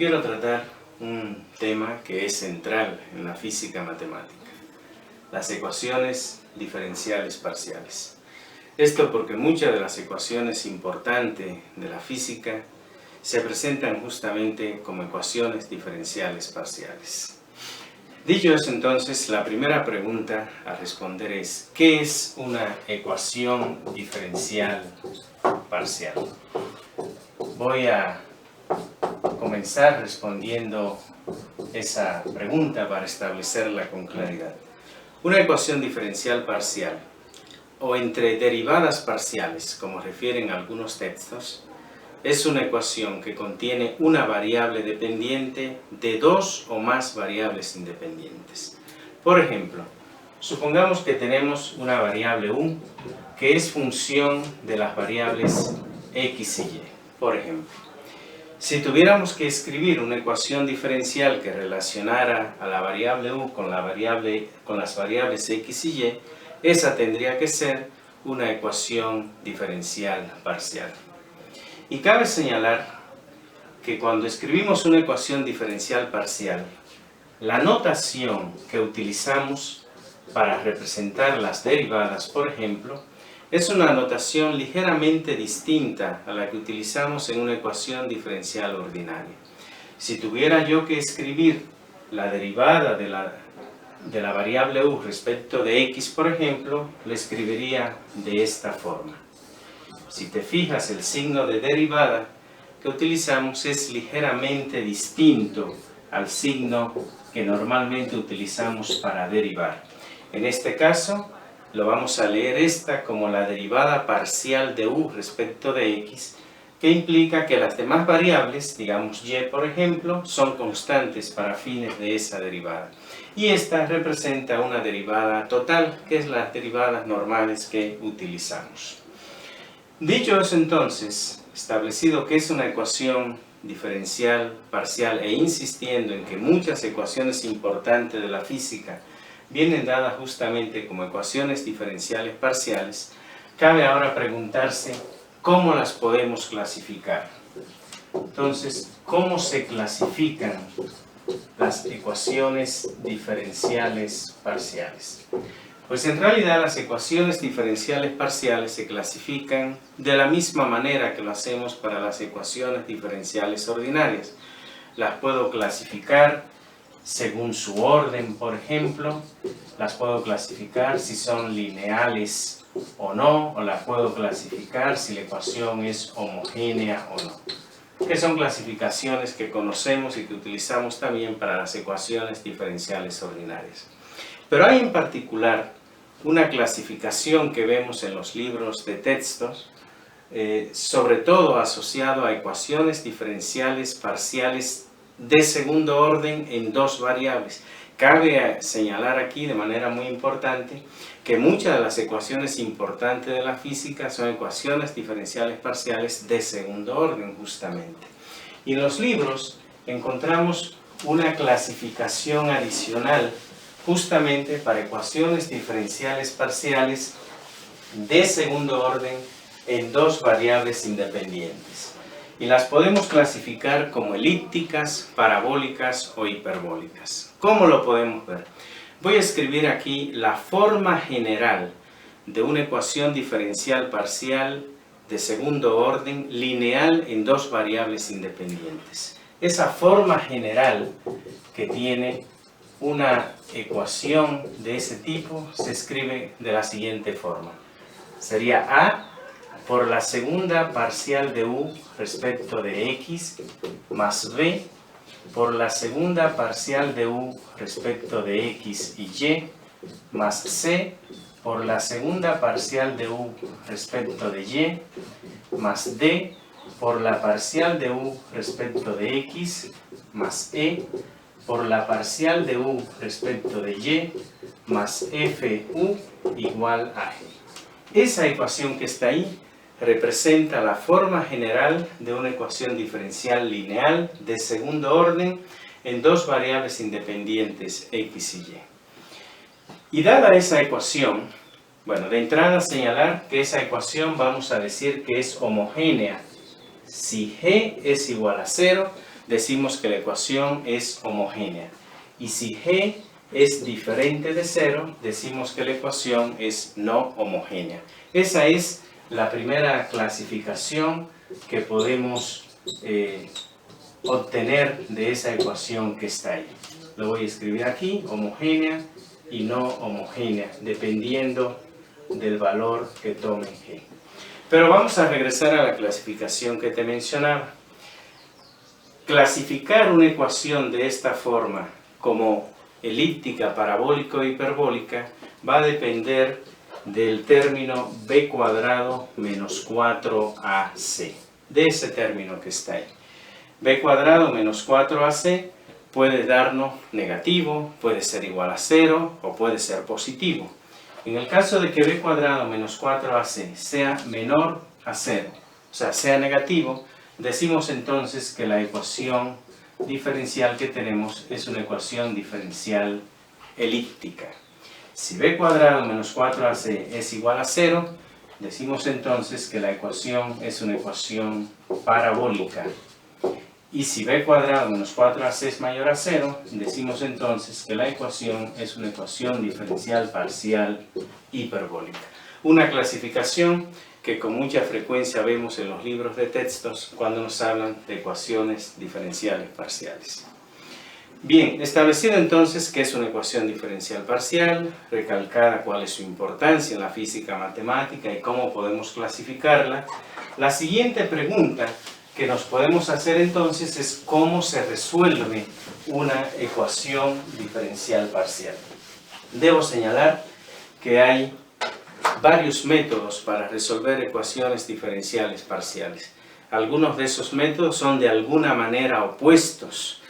quiero tratar un tema que es central en la física matemática, las ecuaciones diferenciales parciales. Esto porque muchas de las ecuaciones importantes de la física se presentan justamente como ecuaciones diferenciales parciales. Dicho eso, entonces, la primera pregunta a responder es: ¿qué es una ecuación diferencial parcial? Voy a comenzar respondiendo esa pregunta para establecerla con claridad. Una ecuación diferencial parcial, o entre derivadas parciales, como refieren algunos textos, es una ecuación que contiene una variable dependiente de dos o más variables independientes. Por ejemplo, supongamos que tenemos una variable u que es función de las variables x y y. Por ejemplo, si tuviéramos que escribir una ecuación diferencial que relacionara a la variable u con las variables x y y, esa tendría que ser una ecuación diferencial parcial. Y cabe señalar que cuando escribimos una ecuación diferencial parcial, la notación que utilizamos para representar las derivadas, por ejemplo, es una notación ligeramente distinta a la que utilizamos en una ecuación diferencial ordinaria. Si tuviera yo que escribir la derivada de la variable u respecto de x, por ejemplo, lo escribiría de esta forma. Si te fijas, el signo de derivada que utilizamos es ligeramente distinto al signo que normalmente utilizamos para derivar. En este caso, lo vamos a leer esta como la derivada parcial de u respecto de x, que implica que las demás variables, digamos y por ejemplo, son constantes para fines de esa derivada. Y esta representa una derivada total, que es las derivadas normales que utilizamos. Dicho eso, entonces, establecido que es una ecuación diferencial parcial e insistiendo en que muchas ecuaciones importantes de la física vienen dadas justamente como ecuaciones diferenciales parciales, cabe ahora preguntarse cómo las podemos clasificar. Entonces, ¿cómo se clasifican las ecuaciones diferenciales parciales? Pues en realidad las ecuaciones diferenciales parciales se clasifican de la misma manera que lo hacemos para las ecuaciones diferenciales ordinarias. Las puedo clasificar según su orden, por ejemplo. Las puedo clasificar si son lineales o no, o las puedo clasificar si la ecuación es homogénea o no. Que son clasificaciones que conocemos y que utilizamos también para las ecuaciones diferenciales ordinarias. Pero hay en particular una clasificación que vemos en los libros de textos, sobre todo asociado a ecuaciones diferenciales parciales de segundo orden en dos variables. Cabe señalar aquí de manera muy importante que muchas de las ecuaciones importantes de la física son ecuaciones diferenciales parciales de segundo orden justamente. Y en los libros encontramos una clasificación adicional justamente para ecuaciones diferenciales parciales de segundo orden en dos variables independientes. Y las podemos clasificar como elípticas, parabólicas o hiperbólicas. ¿Cómo lo podemos ver? Voy a escribir aquí la forma general de una ecuación diferencial parcial de segundo orden lineal en dos variables independientes. Esa forma general que tiene una ecuación de ese tipo se escribe de la siguiente forma. Sería a por la segunda parcial de u respecto de x más b por la segunda parcial de u respecto de x y y más c por la segunda parcial de u respecto de y más d por la parcial de u respecto de x más e por la parcial de u respecto de y más fu igual a g. Esa ecuación que está ahí representa la forma general de una ecuación diferencial lineal de segundo orden en dos variables independientes x y y. Y dada esa ecuación, bueno, de entrada señalar que esa ecuación vamos a decir que es homogénea. Si g es igual a 0, decimos que la ecuación es homogénea. Y si g es diferente de 0, decimos que la ecuación es no homogénea. Esa es la primera clasificación que podemos obtener de esa ecuación que está ahí. Lo voy a escribir aquí, homogénea y no homogénea, dependiendo del valor que tome g. Pero vamos a regresar a la clasificación que te mencionaba. Clasificar una ecuación de esta forma como elíptica, parabólica o hiperbólica va a depender del término b cuadrado menos 4ac, de ese término que está ahí. b cuadrado menos 4ac puede darnos negativo, puede ser igual a 0 o puede ser positivo. En el caso de que b cuadrado menos 4ac sea menor a 0, o sea, sea negativo, decimos entonces que la ecuación diferencial que tenemos es una ecuación diferencial elíptica. Si b cuadrado menos 4ac es igual a 0, decimos entonces que la ecuación es una ecuación parabólica. Y si b cuadrado menos 4ac es mayor a 0, decimos entonces que la ecuación es una ecuación diferencial parcial hiperbólica. Una clasificación que con mucha frecuencia vemos en los libros de textos cuando nos hablan de ecuaciones diferenciales parciales. Bien, establecido entonces qué es una ecuación diferencial parcial, recalcada cuál es su importancia en la física matemática y cómo podemos clasificarla, la siguiente pregunta que nos podemos hacer entonces es cómo se resuelve una ecuación diferencial parcial. Debo señalar que hay varios métodos para resolver ecuaciones diferenciales parciales. Algunos de esos métodos son de alguna manera opuestos,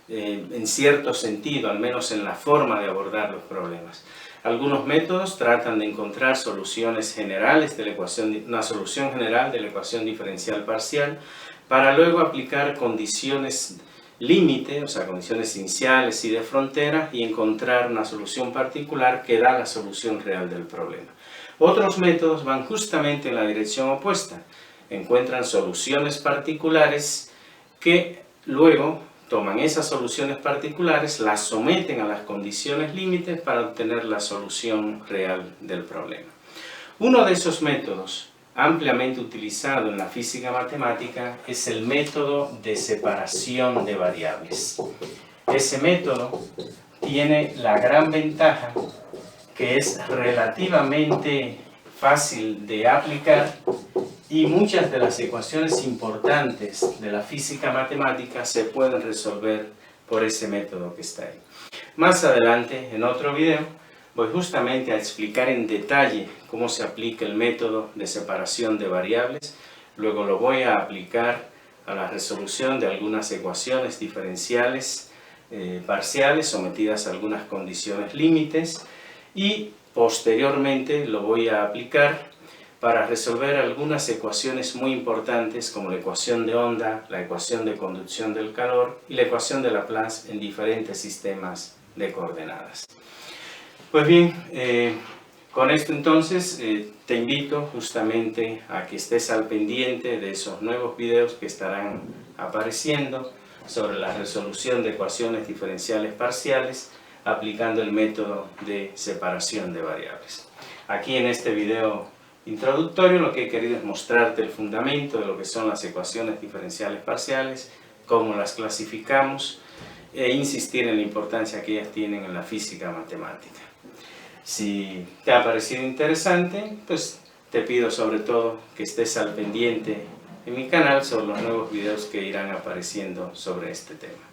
en cierto sentido, al menos en la forma de abordar los problemas. Algunos métodos tratan de encontrar soluciones generales de la ecuación, una solución general de la ecuación diferencial parcial, para luego aplicar condiciones límite, o sea, condiciones iniciales y de frontera, y encontrar una solución particular que da la solución real del problema. Otros métodos van justamente en la dirección opuesta. Encuentran soluciones particulares que luego toman esas soluciones particulares, las someten a las condiciones límites para obtener la solución real del problema. Uno de esos métodos ampliamente utilizado en la física matemática es el método de separación de variables. Ese método tiene la gran ventaja que es relativamente fácil de aplicar y muchas de las ecuaciones importantes de la física matemática se pueden resolver por ese método que está ahí. Más adelante, en otro video, voy justamente a explicar en detalle cómo se aplica el método de separación de variables. Luego lo voy a aplicar a la resolución de algunas ecuaciones diferenciales parciales sometidas a algunas condiciones límites y posteriormente lo voy a aplicar para resolver algunas ecuaciones muy importantes como la ecuación de onda, la ecuación de conducción del calor y la ecuación de Laplace en diferentes sistemas de coordenadas. Pues bien, con esto entonces te invito justamente a que estés al pendiente de esos nuevos videos que estarán apareciendo sobre la resolución de ecuaciones diferenciales parciales aplicando el método de separación de variables. Aquí en este video introductorio lo que he querido es mostrarte el fundamento de lo que son las ecuaciones diferenciales parciales, cómo las clasificamos e insistir en la importancia que ellas tienen en la física matemática. Si te ha parecido interesante, pues te pido sobre todo que estés al pendiente en mi canal sobre los nuevos videos que irán apareciendo sobre este tema.